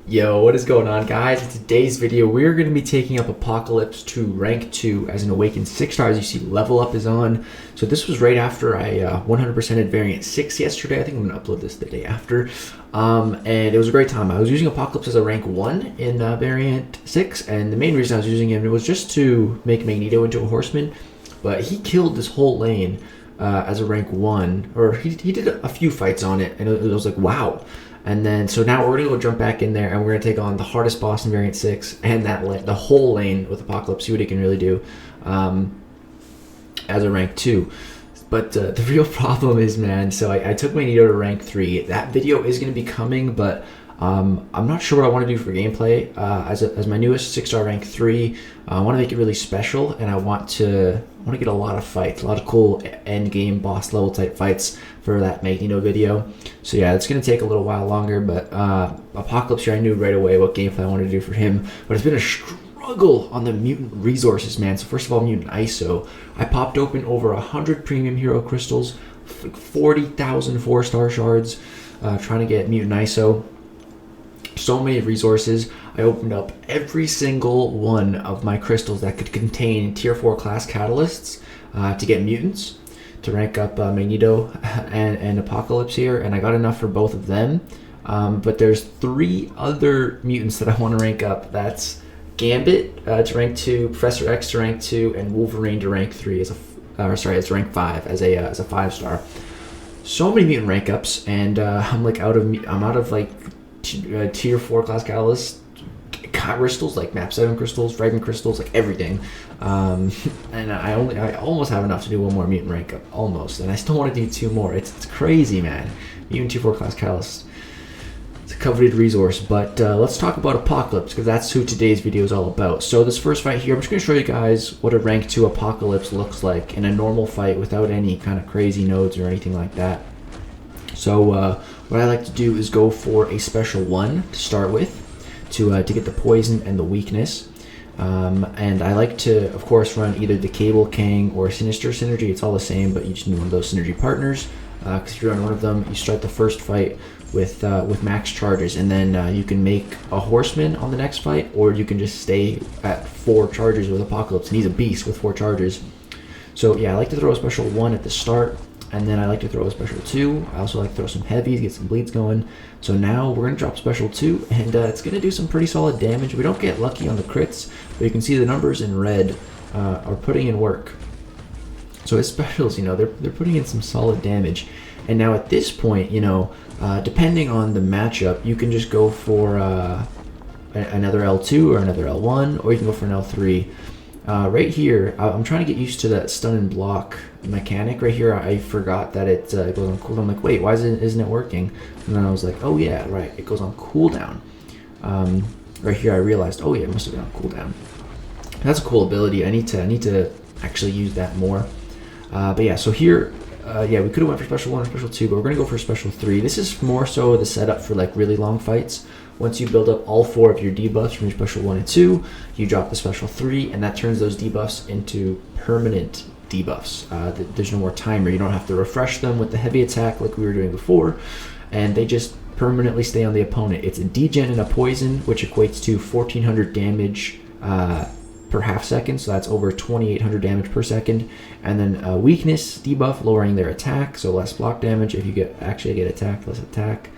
Yo, what is going on, guys? In today's video, we're going to be taking up Apocalypse to rank 2 as an Awakened 6 star. As you see, level up is on. So this was right after I 100%ed variant 6 yesterday. I think I'm going to upload this the day after. And it was a great time. I was using Apocalypse as a rank 1 in variant 6, and the main reason I was using him was just to make Magneto into a horseman. But he killed this whole lane as a rank 1, or he did a few fights on it, and it was like, wow. And then, so now we're going to go jump back in there, and we're going to take on the hardest boss in Variant 6, and the whole lane with Apocalypse, see what he can really do as a rank 2. But the real problem is, man, so I took Magneto to rank 3. That video is going to be coming, but I'm not sure what I want to do for gameplay. As my newest 6-star rank 3, I want to make it really special, and I want to get a lot of fights, a lot of cool end game boss level type fights for that Magneto video. So yeah, it's going to take a little while longer, but Apocalypse here, I knew right away what gameplay I wanted to do for him, but it's been a struggle on the mutant resources, man. So first of all, mutant ISO. I popped open over 100 premium hero crystals, 40,000 4-star shards, trying to get mutant ISO. So many resources. I opened up every single one of my crystals that could contain tier 4 class catalysts to get mutants, to rank up Magneto and Apocalypse here, and I got enough for both of them. But there's 3 other mutants that I want to rank up. That's Gambit to rank 2, Professor X to rank 2, and Wolverine to rank 3 as as rank 5 as a 5-star. So many mutant rank ups, and I'm out of like tier 4 class catalysts, crystals like map 7 crystals, fragment crystals, like everything, and I almost have enough to do one more mutant rank up, almost, and I still want to do 2 more. It's crazy, man. Mutant tier 4 class catalyst, it's a coveted resource. But let's talk about Apocalypse, because that's who today's video is all about. So this first fight here, I'm just going to show you guys what a rank 2 Apocalypse looks like in a normal fight without any kind of crazy nodes or anything like that. So what I like to do is go for a special 1 to start with, to get the poison and the weakness. And I like to, of course, run either the Cable Kang or Sinister Synergy. It's all the same, but you just need one of those synergy partners. Because if you run one of them, you start the first fight with max charges, and then you can make a horseman on the next fight, or you can just stay at 4 charges with Apocalypse, and he's a beast with 4 charges. So yeah, I like to throw a special 1 at the start, and then I like to throw a special 2. I also like to throw some heavies, get some bleeds going. So now we're going to drop special 2, and it's going to do some pretty solid damage. We don't get lucky on the crits, but you can see the numbers in red are putting in work. So his specials, they're putting in some solid damage. And now at this point, depending on the matchup, you can just go for another L2 or another L1, or you can go for an L3. Right here, I'm trying to get used to that stun and block mechanic. Right here, I forgot that it goes on cooldown. I'm like, wait, why isn't it working? And then I was like, oh yeah, right, it goes on cooldown. Right here, I realized, oh yeah, it must have been on cooldown. That's a cool ability. I need to actually use that more. But yeah, so here, yeah, we could have went for special 1 or special 2, but we're gonna go for special 3. This is more so the setup for like really long fights. Once you build up all 4 of your debuffs from your special 1 and 2, you drop the special 3, and that turns those debuffs into permanent debuffs. There's no more timer. You don't have to refresh them with the heavy attack like we were doing before, and they just permanently stay on the opponent. It's a degen and a poison, which equates to 1,400 damage per half second, so that's over 2,800 damage per second. And then weakness debuff, lowering their attack, so less block damage if you actually get attacked, less attack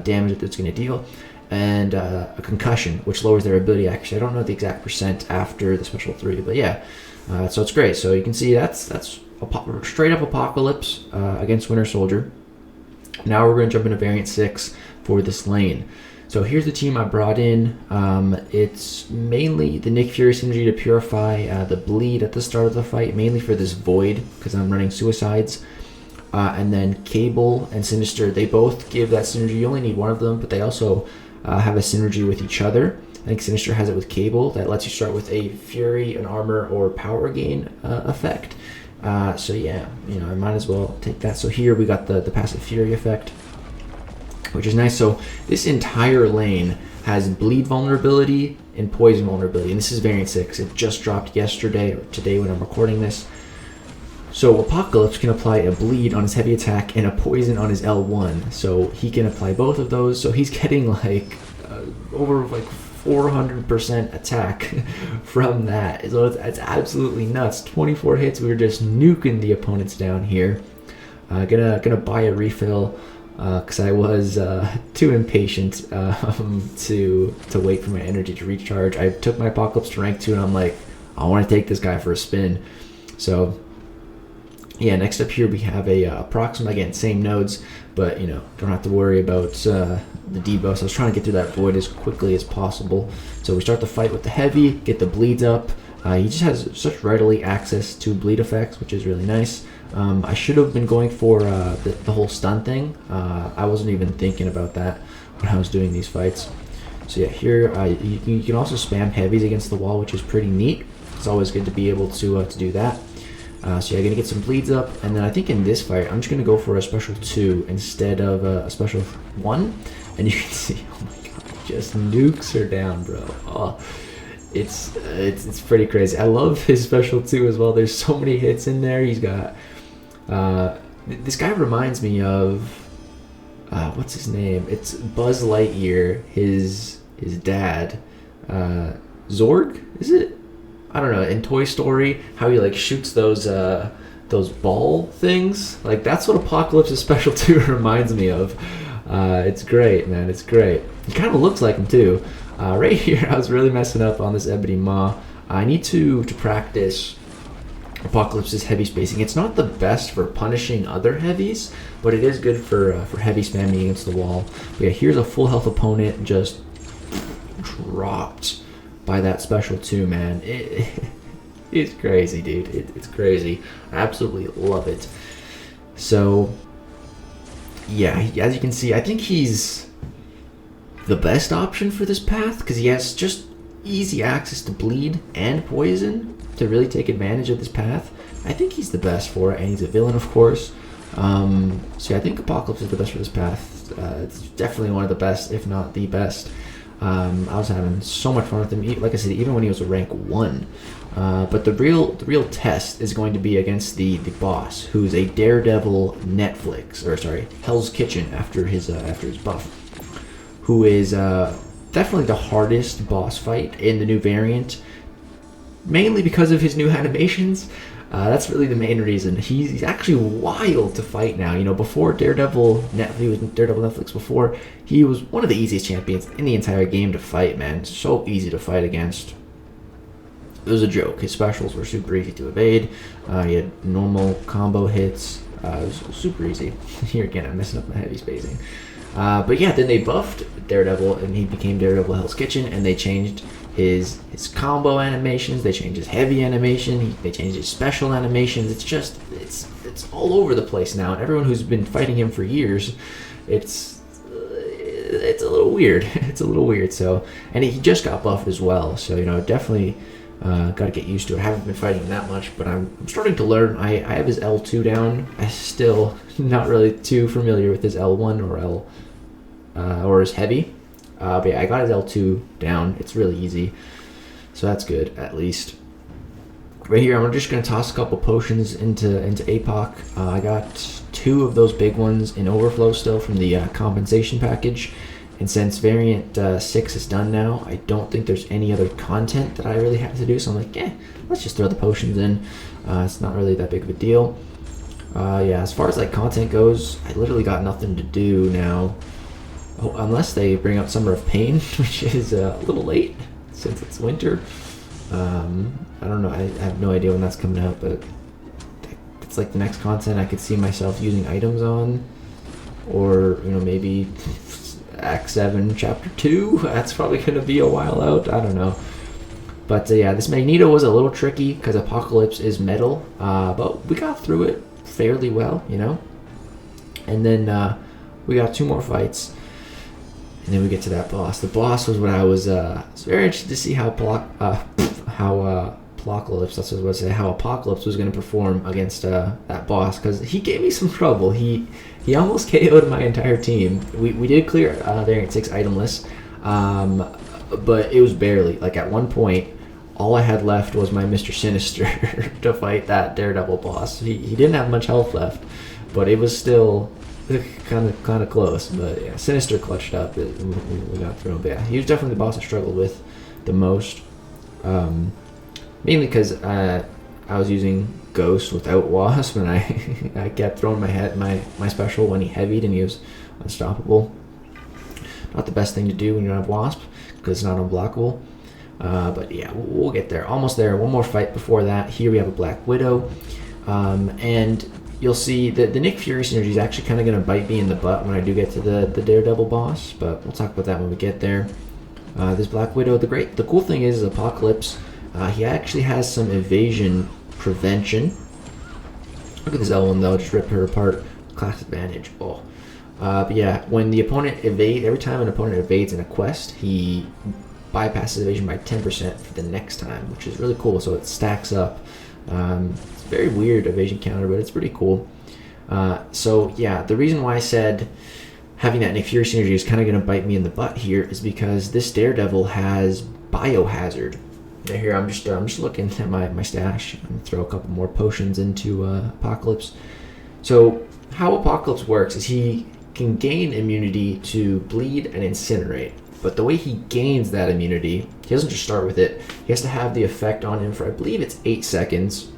damage that it's going to deal. And a concussion, which lowers their ability. Actually, I don't know the exact percent after the special 3, but yeah, so it's great. So you can see that's straight up Apocalypse against Winter Soldier. Now we're going to jump into Variant 6 for this lane. So here's the team I brought in. It's mainly the Nick Fury synergy to purify the bleed at the start of the fight, mainly for this void, because I'm running suicides. And then Cable and Sinister, they both give that synergy. You only need one of them, but they also have a synergy with each other. I think Sinister has it with Cable that lets you start with a Fury, an Armor, or Power Gain effect. So yeah, I might as well take that. So here we got the passive Fury effect, which is nice. So this entire lane has bleed vulnerability and poison vulnerability, and this is variant 6. It just dropped yesterday or today when I'm recording this. So Apocalypse can apply a bleed on his heavy attack and a poison on his L1, so he can apply both of those. So he's getting like over like 400% attack from that. So it's absolutely nuts. 24 hits. We were just nuking the opponents down here. Gonna buy a refill because I was too impatient to wait for my energy to recharge. I took my Apocalypse to rank 2 and I'm like, I want to take this guy for a spin. So yeah, next up here we have a Proxima, again, same nodes, but you know, don't have to worry about the debuffs. I was trying to get through that void as quickly as possible. So we start the fight with the heavy, get the bleeds up. He just has such readily access to bleed effects, which is really nice. I should have been going for the whole stun thing. I wasn't even thinking about that when I was doing these fights. So yeah, here you can also spam heavies against the wall, which is pretty neat. It's always good to be able to do that. So yeah, gonna get some bleeds up, and then I think in this fight I'm just gonna go for a special 2 instead of a special 1. And you can see, oh my god, he just nukes her down, bro. Oh, it's pretty crazy. I love his special 2 as well. There's so many hits in there. He's got this guy reminds me of what's his name? It's Buzz Lightyear. His dad, Zorg, is it? I don't know, in Toy Story, how he like shoots those ball things. Like that's what Apocalypse's special 2 reminds me of. It's great, man. It's great. He kind of looks like him too. Right here, I was really messing up on this Ebony Maw. I need to practice Apocalypse's heavy spacing. It's not the best for punishing other heavies, but it is good for heavy spamming against the wall. But yeah, here's a full health opponent just dropped by that special 2, man. It's crazy, dude. It's crazy. I absolutely love it. So yeah, as you can see, I think he's the best option for this path because he has just easy access to bleed and poison to really take advantage of this path. I think he's the best for it, and he's a villain, of course. So yeah, I think Apocalypse is the best for this path. It's definitely one of the best, if not the best. I was having so much fun with him, like I said, even when he was a rank 1. But the real test is going to be against the boss, who's a Daredevil Hell's Kitchen after his buff, who is definitely the hardest boss fight in the new variant, mainly because of his new animations. That's really the main reason. He's actually wild to fight now. You know, before he was Daredevil Netflix before, he was one of the easiest champions in the entire game to fight, man. So easy to fight against. It was a joke. His specials were super easy to evade. He had normal combo hits. It was super easy. Here again, I'm messing up my heavy spacing. But yeah, then they buffed Daredevil, and he became Daredevil Hell's Kitchen, and they changed his combo animations, they changed his heavy animation, they changed his special animations. It's all over the place now, and everyone who's been fighting him for years, it's a little weird. It's a little weird. So, and he just got buffed as well, so you know, definitely got to get used to it. I haven't been fighting him that much, but I'm starting to learn. I have his L2 down. I'm still not really too familiar with his L1 or his heavy. But yeah, I got his L2 down. It's really easy, so that's good at least. Right here, I'm just gonna toss a couple potions into Apoc. I got 2 of those big ones in overflow still from the compensation package, and since variant 6 is done now, I don't think there's any other content that I really have to do. So I'm like, let's just throw the potions in. It's not really that big of a deal. Yeah, as far as like content goes, I literally got nothing to do now. Unless they bring out Summer of Pain, which is a little late since it's winter. I don't know. I have no idea when that's coming out, but it's like the next content I could see myself using items on, or you know, maybe Act 7 Chapter 2. That's probably going to be a while out. I don't know. But yeah, this Magneto was a little tricky because Apocalypse is metal, but we got through it fairly well, you know. And then we got 2 more fights. And then we get to that boss. The boss was what I was very interested to see how Apocalypse was going to perform against that boss, because he gave me some trouble. He almost KO'd my entire team. We did clear variant 6 itemless, but it was barely. Like at one point, all I had left was my Mr. Sinister to fight that Daredevil boss. He didn't have much health left, but it was still kind of close, but yeah, Sinister clutched up. We got through him. But yeah, he was definitely the boss I struggled with the most. Mainly because I was using Ghost without Wasp, and I kept throwing my special when he heavied, and he was unstoppable. Not the best thing to do when you don't have Wasp, because it's not unblockable. But yeah, we'll get there. Almost there. One more fight before that. Here we have a Black Widow. And you'll see that the Nick Fury synergy is actually kind of going to bite me in the butt when I do get to the Daredevil boss, but we'll talk about that when we get there. This Black Widow, the cool thing is Apocalypse, he actually has some evasion prevention. Look at this L1 though, just rip her apart. Class advantage. Oh. But yeah, when the opponent evades, every time an opponent evades in a quest, he bypasses evasion by 10% for the next time, which is really cool. So it stacks up. It's a very weird evasion counter, but it's pretty cool. So yeah, the reason why I said having that Nick Fury synergy is kind of going to bite me in the butt here is because this Daredevil has Biohazard. Now here I'm just looking at my stash. I'm gonna throw a couple more potions into Apocalypse. So how Apocalypse works is he can gain immunity to bleed and incinerate. But the way he gains that immunity, he doesn't just start with it. He has to have the effect on him for, I believe it's 8 seconds,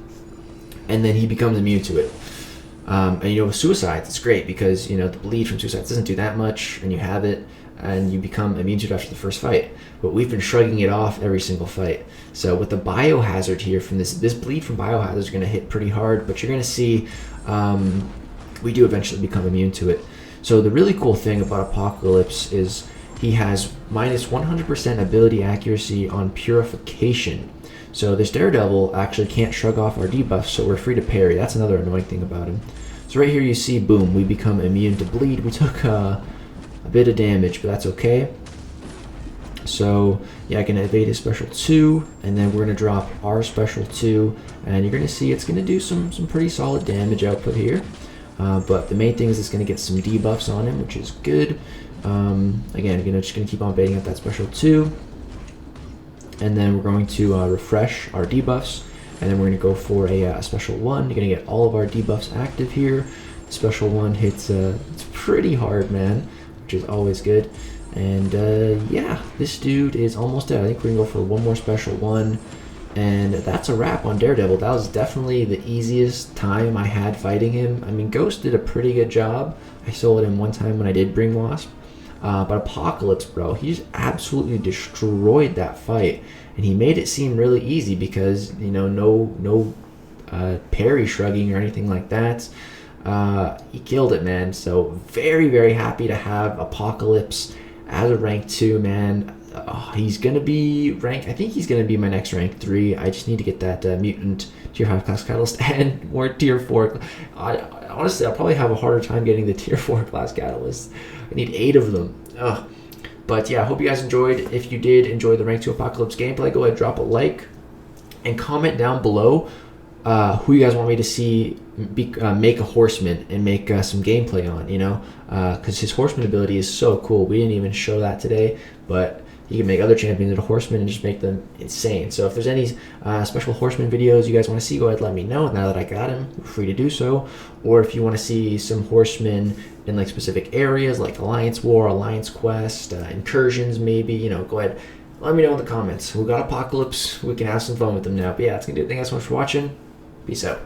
and then he becomes immune to it. And with suicides, it's great because the bleed from suicides doesn't do that much, and you have it, and you become immune to it after the first fight. But we've been shrugging it off every single fight. So with the Biohazard here from this bleed from Biohazard is going to hit pretty hard, but you're going to see we do eventually become immune to it. So the really cool thing about Apocalypse is he has minus 100% ability accuracy on Purification. So this Daredevil actually can't shrug off our debuffs, so we're free to parry. That's another annoying thing about him. So right here you see, boom, we become immune to bleed. We took a bit of damage, but that's okay. So yeah, I can evade his special 2, and then we're going to drop our special 2, and you're going to see it's going to do some pretty solid damage output here. But the main thing is it's going to get some debuffs on him, which is good. Again, just going to keep on baiting up that special 2. And then we're going to refresh our debuffs. And then we're going to go for a special 1. You're going to get all of our debuffs active here. The special 1 hits it's pretty hard, man, which is always good. And yeah, this dude is almost dead. I think we're going to go for one more special 1. And that's a wrap on Daredevil. That was definitely the easiest time I had fighting him. I mean, Ghost did a pretty good job. I sold him one time when I did bring Wasp. But Apocalypse, bro, he just absolutely destroyed that fight. And he made it seem really easy because, no parry shrugging or anything like that. He killed it, man. So very, very happy to have Apocalypse as a rank 2, man. He's going to be rank, I think he's going to be my next rank 3. I just need to get that mutant tier 5 class catalyst and more tier 4. Honestly, I'll probably have a harder time getting the tier 4 class catalyst. I need 8 of them. But yeah, I hope you guys enjoyed. If you did enjoy the rank 2 Apocalypse gameplay, go ahead, drop a like and comment down below who you guys want me to see make a horseman and make some gameplay on, because his horseman ability is so cool. We didn't even show that today, but you can make other champions into horsemen and just make them insane. So if there's any special horseman videos you guys want to see, go ahead and let me know. Now that I got him, you're free to do so. Or if you want to see some horsemen in like specific areas like Alliance War, Alliance Quest, incursions maybe, go ahead, let me know in the comments. We got Apocalypse, we can have some fun with them now. But yeah, that's gonna do it. Thank you guys so much for watching. Peace out.